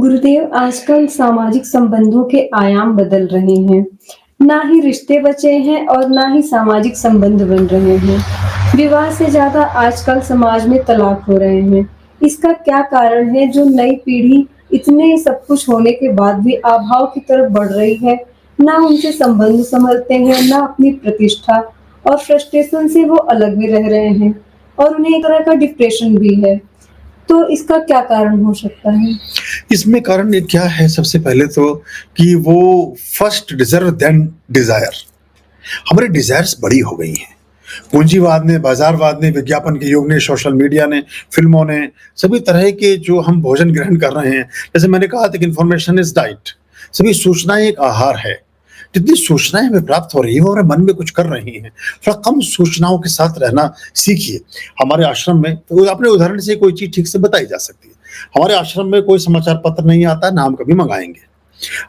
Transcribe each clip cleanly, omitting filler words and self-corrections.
गुरुदेव, आजकल सामाजिक संबंधों के आयाम बदल रहे हैं। ना ही रिश्ते बचे हैं और ना ही सामाजिक संबंध बन रहे हैं। विवाह से ज़्यादा आजकल समाज में तलाक हो रहे हैं। इसका क्या कारण है जो नई पीढ़ी इतने सब कुछ होने के बाद भी अभाव की तरफ बढ़ रही है? ना उनसे संबंध संभलते हैं, ना अपनी प्रतिष्ठा, और फ्रस्ट्रेशन से वो अलग भी रह रहे हैं और उन्हें एक तरह का डिप्रेशन भी है। तो इसका क्या कारण हो सकता है? इसमें कारण ये क्या है सबसे पहले तो कि वो फर्स्ट डिज़र्व देन डिज़ायर। हमारी डिज़ायर्स बड़ी हो गई हैं। पूंजीवाद ने, बाज़ारवाद ने, विज्ञापन के युग ने, सोशल मीडिया ने, फ़िल्मों ने, सभी तरह के जो हम भोजन ग्रहण कर रहे हैं, जैसे मैंने कहा था कि इन्फॉर्मेशन इज़ डाइट। सभी सूचनाएँ एक आहार है। जितनी सूचनाएँ हमें प्राप्त हो रही हैं, वो हमारे मन में कुछ कर रही हैं। थोड़ा कम सूचनाओं के साथ रहना सीखिए। हमारे आश्रम में तो अपने उदाहरण से कोई चीज़ ठीक से बताई जा सकती है। हमारे आश्रम में कोई समाचार पत्र नहीं आता, ना हम कभी मँगाएँगे।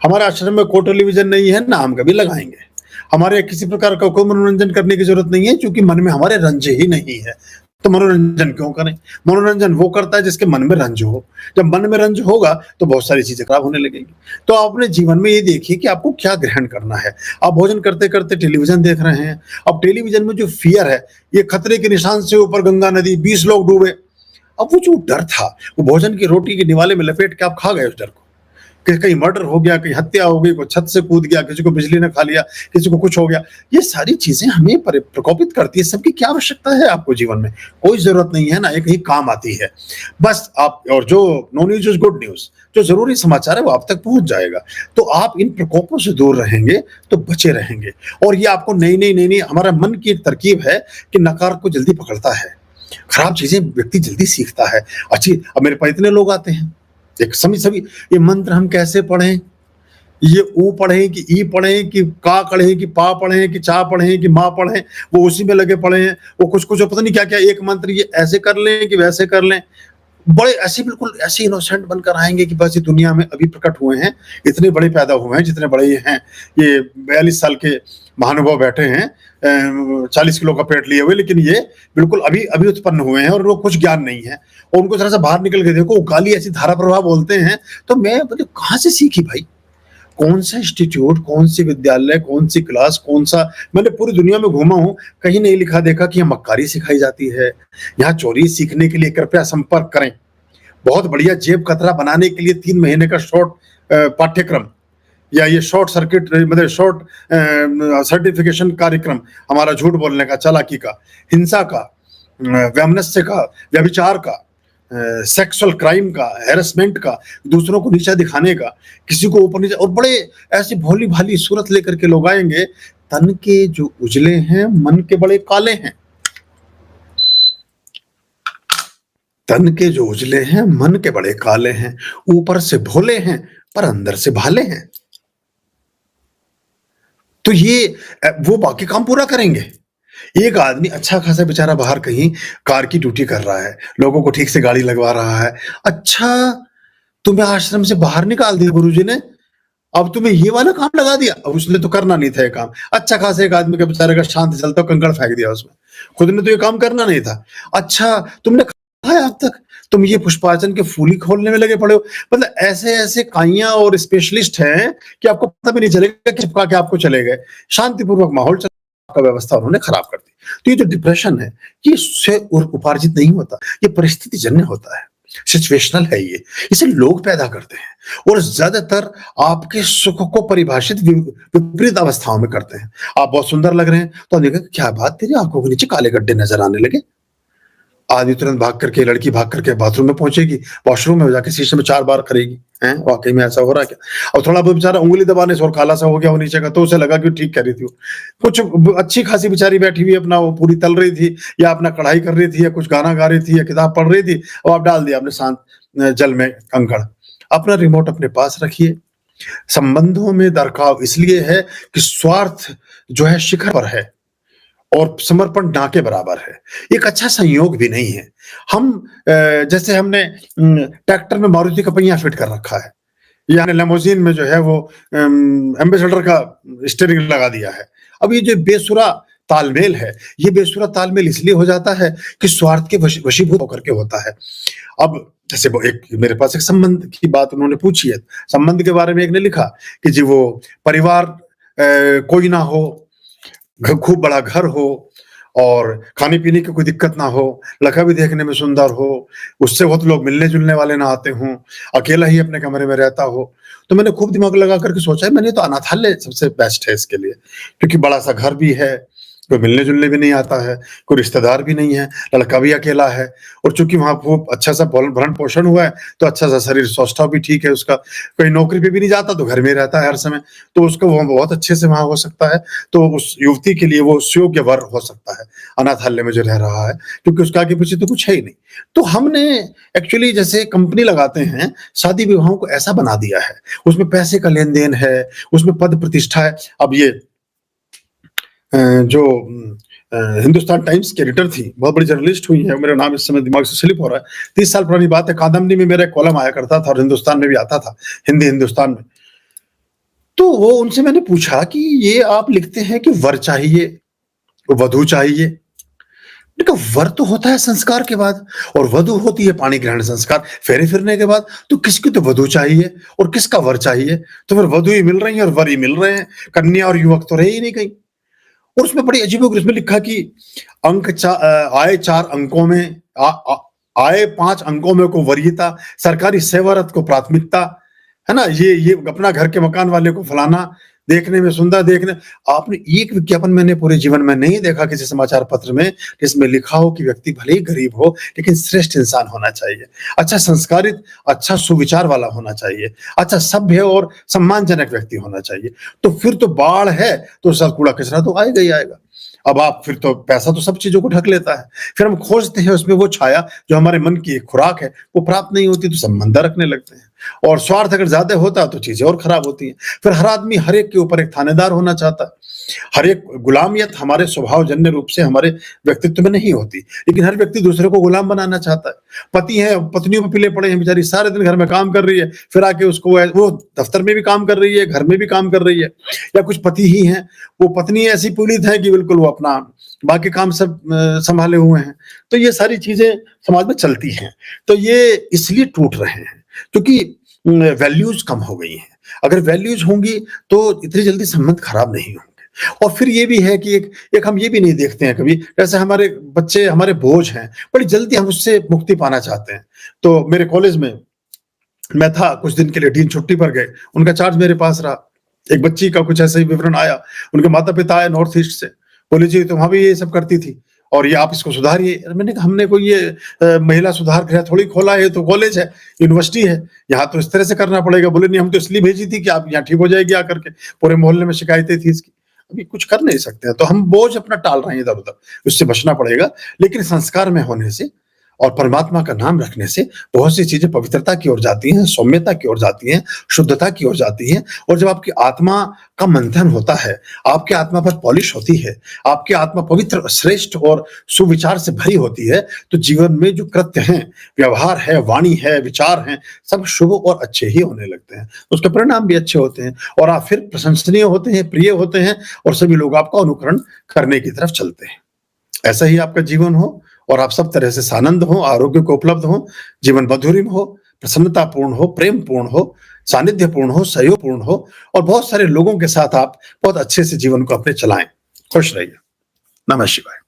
हमारे आश्रम में कोई टेलीविज़न नहीं है, ना हम कभी लगाएँगे। हमारे किसी प्रकार का कोई मनोरंजन करने की ज़रूरत नहीं है, क्योंकि मन में हमारे रंज ही नहीं है। तो मनोरंजन क्यों करें? मनोरंजन वो करता है जिसके मन में रंज हो। जब मन में रंज होगा तो बहुत सारी चीज़ें खराब होने लगेंगी। तो आप अपने जीवन में ये देखिए कि आपको क्या ग्रहण करना है। आप भोजन करते-करते टेलीविज़न देख रहे हैं। अब टेलीविज़न में जो फ़ियर है, ये खतरे के निशान से ऊपर गंगा नदी, 20 लोग डूबे। अब वो जो डर था, वो भोजन की रोटी के निवाले में लपेट के आप खा गए उस डर को। कि कहीं मर्डर हो गया, कहीं हत्या हो गई, कोई छत से कूद गया, किसी को बिजली ने खा लिया, किसी को कुछ हो गया। ये सारी चीज़ें हमें प्रकोपित करती है। सबकी क्या आवश्यकता है आपको जीवन में? कोई ज़रूरत नहीं है, ना ये कहीं काम आती है। बस आप, और जो no news is good news, जो ज़रूरी समाचार है वो आप तक पहुँच जाएगा। तो आप इन प्रकोपों से दूर रहेंगे, तो बचे रहेंगे। और ये आपको नई-नई हमारा मन की एक तरकीब है कि नकार को जल्दी पकड़ता है। खराब चीज़ें व्यक्ति जल्दी सीखता है। अब मेरे पास इतने लोग आते हैं, एक सभी ये मंत्र हम कैसे पढ़ें? ये ऊ पढ़ें कि ई पढ़ें कि का पढ़ें कि पा पढ़ें कि चा पढ़ें कि माँ पढ़ें, वो उसी में लगे पड़े हैं। वो कुछ-कुछ पता नहीं क्या-क्या, एक मंत्र ये ऐसे कर लें कि वैसे कर लें। बड़े ऐसे बिल्कुल ऐसे इनोसेंट बनकर आएँगे कि बस ये दुनिया में अभी प्रकट हुए हैं, इतने बड़े पैदा हुए हैं, जितने बड़े ये हैं। ये 42 साल के महानुभाव बैठे हैं, 40 किलो का पेट लिए हुए, लेकिन ये बिल्कुल अभी उत्पन्न हुए हैं और उनको कुछ ज्ञान नहीं है। और उनको ज़रा-सा बाहर निकल के देखो, वो गाली ऐसी धारा प्रवाह बोलते हैं, तो मैं बोले कहाँ से सीखी भाई? कौन-सा इंस्टीट्यूट, कौन-सी विद्यालय, कौन-सी क्लास, कौन-सा, मैंने पूरी दुनिया में घूमा हूँ, कहीं नहीं लिखा देखा कि यहाँ मक्कारी सिखाई जाती है। यहाँ चोरी सीखने के लिए कृपया संपर्क करें। बहुत बढ़िया जेब कतरा बनाने के लिए 3 महीने का शॉर्ट पाठ्यक्रम, या ये शॉर्ट सर्किट मतलब शॉर्ट सर्टिफिकेशन कार्यक्रम हमारा झूठ बोलने का, चालाकी का, हिंसा का, वैमनस्य का, व्यभिचार का, सेक्सुअल क्राइम का, हैरेसमेंट का, दूसरों को नीचा दिखाने का, किसी को ऊपर नीचे, और बड़े ऐसी भोली-भाली सूरत लेकर के लोग आएँगे। तन के जो उजले हैं, मन के बड़े काले हैं। तन के जो उजले हैं, मन के बड़े काले हैं। ऊपर से भोले हैं, पर अंदर से भाले हैं। तो ये वो बाकी काम पूरा करेंगे। एक आदमी अच्छा खासा बेचारा बाहर कहीं कार की ड्यूटी कर रहा है, लोगों को ठीक से गाड़ी लगवा रहा है। अच्छा, तुम्हें आश्रम से बाहर निकाल दिया गुरुजी ने, अब तुम्हें ये वाला काम लगा दिया। अब उसने तो करना नहीं था ये काम। अच्छा खासा एक आदमी का बेचारे का शांत चलता कंकड़ फेंक दिया उसमें, खुद ने तो ये काम करना नहीं था। अच्छा, तुमने कहा है अब तक, तुम ये पुष्पार्चन के फूल ही खोलने में लगे पड़े हो। मतलब ऐसे-ऐसे काइयाँ और स्पेशलिस्ट हैं कि आपको पता भी नहीं चलेगा कि चिपका के आपको चले गए। शांतिपूर्वक माहौल चल, आपका व्यवस्था उन्होंने खराब कर दी। तो ये जो डिप्रेशन है, ये इससे उपार्जित नहीं होता, ये परिस्थिति जन्य होता है, सिचुएशनल है ये। इसे लोग पैदा करते हैं और ज्यादातर आपके सुख को परिभाषित विपरीत अवस्थाओं में करते हैं। आप बहुत सुंदर लग रहे हैं तो देखें क्या बात, तेरी आंखों के नीचे काले गड्ढे नजर आने लगे। आदमी तुरंत भाग करके, लड़की भाग करके बाथरूम में पहुंचेगी, वॉशरूम में जाके शीशे में 4 बार करेगी, हैं वाकई में ऐसा हो रहा है क्या? और थोड़ा बहुत बेचारा उंगली दबाने से और काला सा हो गया वो नीचे का, तो उसे लगा कि ठीक कह रही थी वो। कुछ अच्छी खासी बेचारी बैठी हुई अपना वो पूरी तल रही थी, या अपना कढ़ाई कर रही थी, या कुछ गाना गा रही थी, या किताब पढ़ रही थी, और आप डाल दिया आपने शांत जल में कंकड़। अपना रिमोट अपने पास रखिए। संबंधों में दरकाव इसलिए है कि स्वार्थ जो है शिखर पर है और समर्पण ना के बराबर है। एक अच्छा संयोग भी नहीं है। हम जैसे हमने ट्रैक्टर में मारुति का पहिया फिट कर रखा है, या हमने लिमोजिन में जो है वो एम्बेसडर का स्टीयरिंग लगा दिया है। अब ये जो बेसुरा तालमेल है, ये बेसुरा तालमेल इसलिए हो जाता है कि स्वार्थ के वशीभूत होकर के होता है। अब जैसे वो एक मेरे पास एक संबंध की बात उन्होंने पूछी है, संबंध के बारे में एक ने लिखा कि जी वो परिवार कोई ना हो, खूब बड़ा घर हो और खाने पीने की कोई दिक्कत ना हो, लड़का भी देखने में सुंदर हो, उससे बहुत लोग मिलने जुलने वाले ना आते हों, अकेला ही अपने कमरे में रहता हो। तो मैंने खूब दिमाग लगा करके सोचा मैंने तो अनाथालय सबसे बेस्ट है इसके लिए, क्योंकि बड़ा सा घर भी है, कोई मिलने जुलने भी नहीं आता है, कोई रिश्तेदार भी नहीं है, लड़का भी अकेला है और चूंकि वहां खूब अच्छा सा भरण पोषण हुआ है तो अच्छा सा शरीर स्वास्थ्य भी ठीक है उसका, कोई नौकरी पे भी नहीं जाता तो घर में रहता है हर समय, तो उसको वो बहुत अच्छे से वहां हो सकता है। तो उस युवती के लिए वो सुयोग्य वर हो सकता है अनाथालय में जो रह रहा है, क्योंकि उसका आगे पीछे तो कुछ है ही नहीं। तो हमने एक्चुअली जैसे कंपनी लगाते हैं, शादी विवाहों को ऐसा बना दिया है, उसमें पैसे का लेन देन है, उसमें पद प्रतिष्ठा है। अब ये जो हिंदुस्तान टाइम्स की एडिटर थी, बहुत बड़ी जर्नलिस्ट हुई है, मेरा नाम इस समय दिमाग से स्लिप हो रहा है, 30 साल पुरानी बात है, कादम्बनी में मेरा कॉलम आया करता था और हिंदुस्तान में भी आता था, हिंदी हिंदुस्तान में। तो वो उनसे मैंने पूछा कि ये आप लिखते हैं कि वर चाहिए, वधु चाहिए, देखो वर तो होता है संस्कार के बाद और वधु होती है पाणी ग्रहण संस्कार फेरे फिरने के बाद, तो किसकी तो वधु चाहिए और किसका वर चाहिए? तो फिर वधु ही मिल रही है और वर ही मिल रहे हैं, कन्या और युवक तो रहे ही नहीं कहीं। और उसमें बड़ी अजीबोगरीब उसमें लिखा कि आए 4 अंकों में आए 5 अंकों में को वरीयता, सरकारी सेवारत को प्राथमिकता, है ना, ये अपना घर के मकान वाले को फलाना, देखने में सुंदर, देखने। आपने एक विज्ञापन मैंने पूरे जीवन में नहीं देखा किसी समाचार पत्र में जिसमें लिखा हो कि व्यक्ति भले ही गरीब हो लेकिन श्रेष्ठ इंसान होना चाहिए, अच्छा संस्कारित, अच्छा सुविचार वाला होना चाहिए, अच्छा सभ्य और सम्मानजनक व्यक्ति होना चाहिए। तो फिर तो बाढ़ है तो सब कूड़ा कचरा तो आएगा ही आएगा। अब आप फिर तो पैसा तो सब चीजों को ढक लेता है, फिर हम खोजते हैं उसमें वो छाया जो हमारे मन की एक खुराक है, वो प्राप्त नहीं होती तो संबंध रखने लगते हैं, और स्वार्थ अगर ज्यादा होता तो चीजें और खराब होती हैं। फिर हर आदमी हर एक के ऊपर एक थानेदार होना चाहता है, हर एक गुलामियत हमारे स्वभाव जन्य रूप से हमारे व्यक्तित्व में नहीं होती, लेकिन हर व्यक्ति दूसरे को गुलाम बनाना चाहता है। पति है, पत्नियों में पिले पड़े हैं, बेचारी सारे दिन घर में काम कर रही है, फिर आके उसको वो दफ्तर में भी काम कर रही है, घर में भी काम कर रही है, या कुछ पति ही हैं, वो पत्नी ऐसी पीड़ित है कि बिल्कुल वो अपना बाकी काम सब संभाले हुए हैं। तो ये सारी चीजें समाज में चलती हैं, तो ये इसलिए टूट रहे हैं क्योंकि वैल्यूज कम हो गई हैं। अगर वैल्यूज होंगी तो इतनी जल्दी संबंध खराब नहीं होंगे। और फिर ये भी है कि एक हम ये भी नहीं देखते हैं कभी, जैसे हमारे बच्चे हमारे बोझ हैं, बड़ी जल्दी हम उससे मुक्ति पाना चाहते हैं। तो मेरे कॉलेज में मैं था, कुछ दिन के लिए डीन छुट्टी पर गए, उनका चार्ज मेरे पास रहा। एक बच्ची का कुछ ऐसा ही विवरण आया, उनके माता पिता आए नॉर्थ ईस्ट से, बोले जी तो वहां भी ये सब करती थी और ये आप इसको सुधारिए। मैंने कहा हमने कोई ये महिला सुधार गृह थोड़ी खोला है, तो कॉलेज है, यूनिवर्सिटी है, यहाँ तो इस तरह से करना पड़ेगा। बोले नहीं हम तो इसलिए भेजी थी कि आप यहाँ ठीक हो जाएगी आकर के, पूरे मोहल्ले में शिकायतें थी इसकी। अभी कुछ कर नहीं सकते हैं, तो हम बोझ अपना टाल रहे हैं इधर उधर, उससे बचना पड़ेगा। लेकिन संस्कार में होने से और परमात्मा का नाम रखने से बहुत सी चीजें पवित्रता की ओर जाती हैं, सौम्यता की ओर जाती हैं, शुद्धता की ओर जाती हैं। और जब आपकी आत्मा का मंथन होता है, आपकी आत्मा पर पॉलिश होती है, आपकी आत्मा पवित्र, श्रेष्ठ और सुविचार से भरी होती है, तो जीवन में जो कृत्य हैं, व्यवहार है, वाणी है, विचार हैं, सब शुभ और अच्छे ही होने लगते हैं। उसके परिणाम भी अच्छे होते हैं और आप फिर प्रशंसनीय होते हैं, प्रिय होते हैं और सभी लोग आपका अनुकरण करने की तरफ चलते हैं। ऐसा ही आपका जीवन हो और आप सब तरह से सानंद हो, आरोग्य को उपलब्ध हो, जीवन मधुरिम हो, प्रसन्नतापूर्ण हो, प्रेम पूर्ण हो, सानिध्यपूर्ण हो, सहयोगपूर्ण हो और बहुत सारे लोगों के साथ आप बहुत अच्छे से जीवन को अपने चलाएं। खुश रहिए। नमः शिवाय।